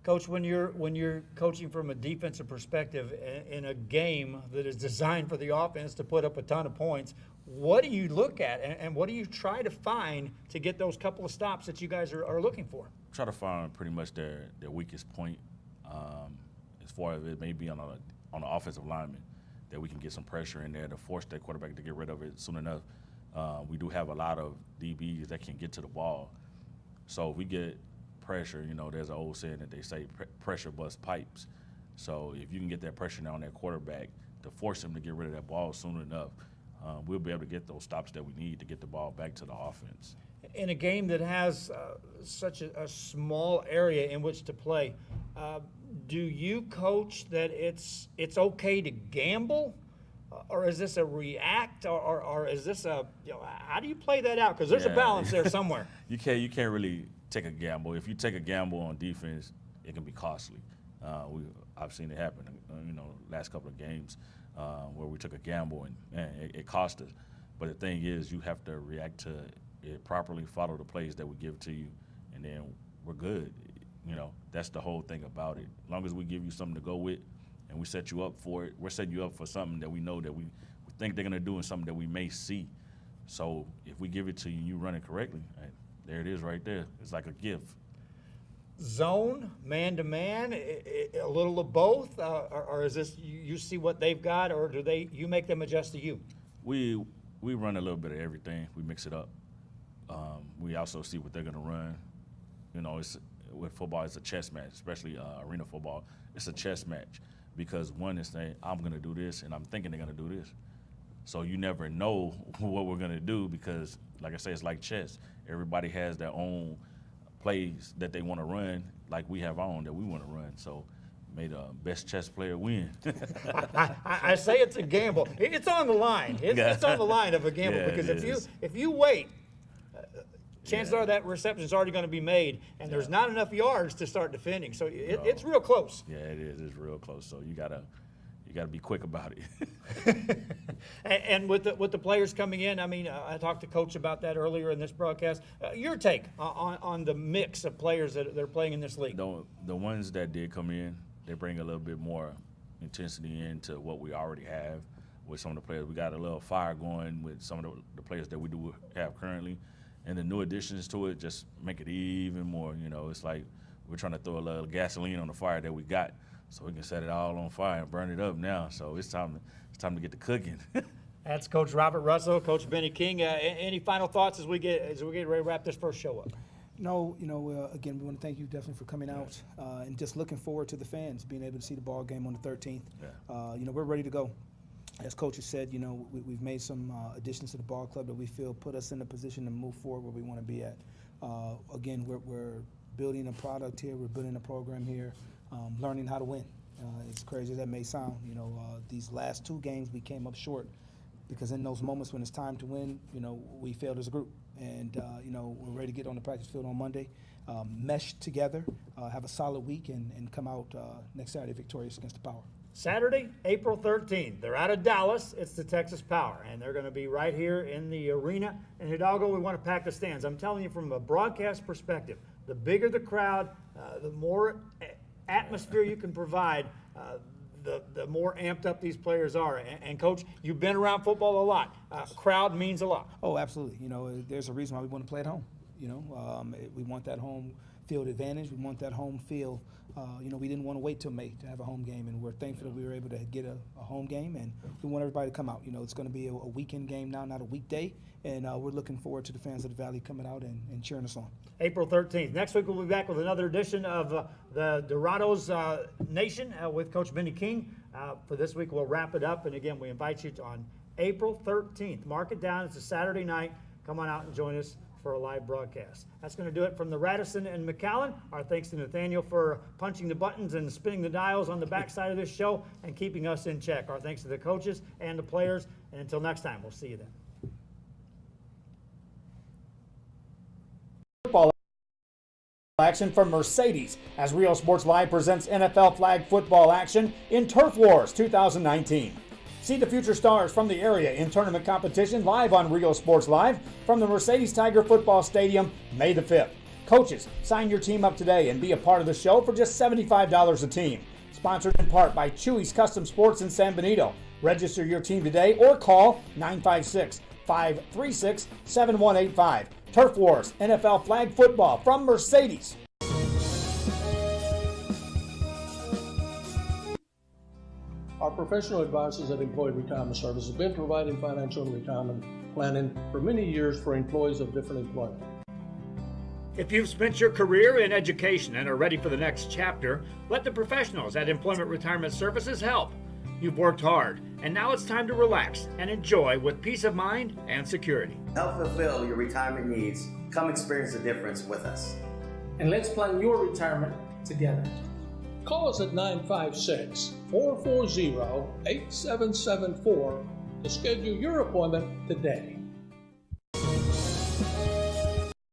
Coach, when you're coaching from a defensive perspective in a game that is designed for the offense to put up a ton of points, what do you look at and what do you try to find to get those couple of stops that you guys are looking for? Try to find pretty much their weakest point, as far as it may be on the offensive lineman, that we can get some pressure in there to force that quarterback to get rid of it soon enough. We do have a lot of DBs that can get to the ball. So if we get pressure, there's an old saying that they say pressure busts pipes. So if you can get that pressure on that quarterback to force him to get rid of that ball soon enough, we'll be able to get those stops that we need to get the ball back to the offense. In a game that has such a small area in which to play, do you coach that it's okay to gamble, or is this a react, or is this a how do you play that out? Because there's a balance there somewhere. You can't really take a gamble. If you take a gamble on defense, it can be costly. I've seen it happen. Last couple of games where we took a gamble and it cost us. But the thing is, you have to react to it properly, follow the plays that we give to you, and then we're good. That's the whole thing about it. As long as we give you something to go with and we set you up for it, we're setting you up for something that we know that we think they're going to do and something that we may see. So if we give it to you and you run it correctly, there it is right there. It's like a gift. Zone, man-to-man, a little of both, or is this you see what they've got, or do you make them adjust to you? We run a little bit of everything. We mix it up. We also see what they're going to run. With football, it's a chess match, especially arena football. It's a chess match because one is saying, I'm going to do this, and I'm thinking they're going to do this. So you never know what we're going to do because, like I say, it's like chess. Everybody has their own plays that they want to run, like we have our own that we want to run. So may the best chess player win. I say it's a gamble. It's on the line. It's on the line of a gamble because if you wait, chances are that reception is already going to be made, and there's not enough yards to start defending. So it's real close. Yeah, it is. It's real close. So you gotta be quick about it. and with the players coming in, I mean, I talked to Coach about that earlier in this broadcast. Your take on the mix of players that are playing in this league? The ones that did come in, they bring a little bit more intensity into what we already have with some of the players. We got a little fire going with some of the players that we do have currently. And the new additions to it just make it even more, it's like we're trying to throw a little gasoline on the fire that we got so we can set it all on fire and burn it up now. So it's time to get to cooking. That's Coach Robert Russell, Coach Benny King. Any final thoughts as we get ready to wrap this first show up? No, again, we want to thank you definitely for coming out and just looking forward to the fans being able to see the ball game on the 13th. Yeah. We're ready to go. As Coach has said, we've made some additions to the ball club that we feel put us in a position to move forward where we want to be at. Again, we're building a product here. We're building a program here, learning how to win. As crazy as that may sound, these last 2 games we came up short because in those moments when it's time to win, we failed as a group. And, we're ready to get on the practice field on Monday, mesh together, have a solid week, and come out next Saturday victorious against the Power. Saturday, April 13th. They're out of Dallas. It's the Texas Power, and they're going to be right here in the arena. In Hidalgo, we want to pack the stands. I'm telling you from a broadcast perspective, the bigger the crowd, the more atmosphere you can provide, the more amped up these players are. And Coach, you've been around football a lot. Crowd means a lot. Oh, absolutely. There's a reason why we want to play at home. We want that home field advantage. We want that home field. We didn't want to wait till May to have a home game, and we're thankful that we were able to get a home game, and we want everybody to come out. It's going to be a weekend game now, not a weekday, and we're looking forward to the fans of the Valley coming out and cheering us on. April 13th. Next week we'll be back with another edition of the Dorados Nation with Coach Benny King. For this week we'll wrap it up, and again we invite you on April 13th. Mark it down. It's a Saturday night. Come on out and join us for a live broadcast. That's going to do it from the Radisson and McAllen. Our thanks to Nathaniel for punching the buttons and spinning the dials on the backside of this show and keeping us in check. Our thanks to the coaches and the players. And until next time, we'll see you then. Football action from Mercedes as Real Sports Live presents NFL flag football action in Turf Wars 2019. See the future stars from the area in tournament competition live on Real Sports Live from the Mercedes Tiger Football Stadium, May the 5th. Coaches, sign your team up today and be a part of the show for just $75 a team. Sponsored in part by CHUY'S Custom Sports in San Benito. Register your team today or call 956-536-7185. Turf Wars, NFL flag football from Mercedes. Our professional advisors at Employee Retirement Services have been providing financial and retirement planning for many years for employees of different employment. If you've spent your career in education and are ready for the next chapter, let the professionals at Employment Retirement Services help. You've worked hard, and now it's time to relax and enjoy with peace of mind and security. Help fulfill your retirement needs. Come experience the difference with us. And let's plan your retirement together. Call us at 956-440-8774 to schedule your appointment today.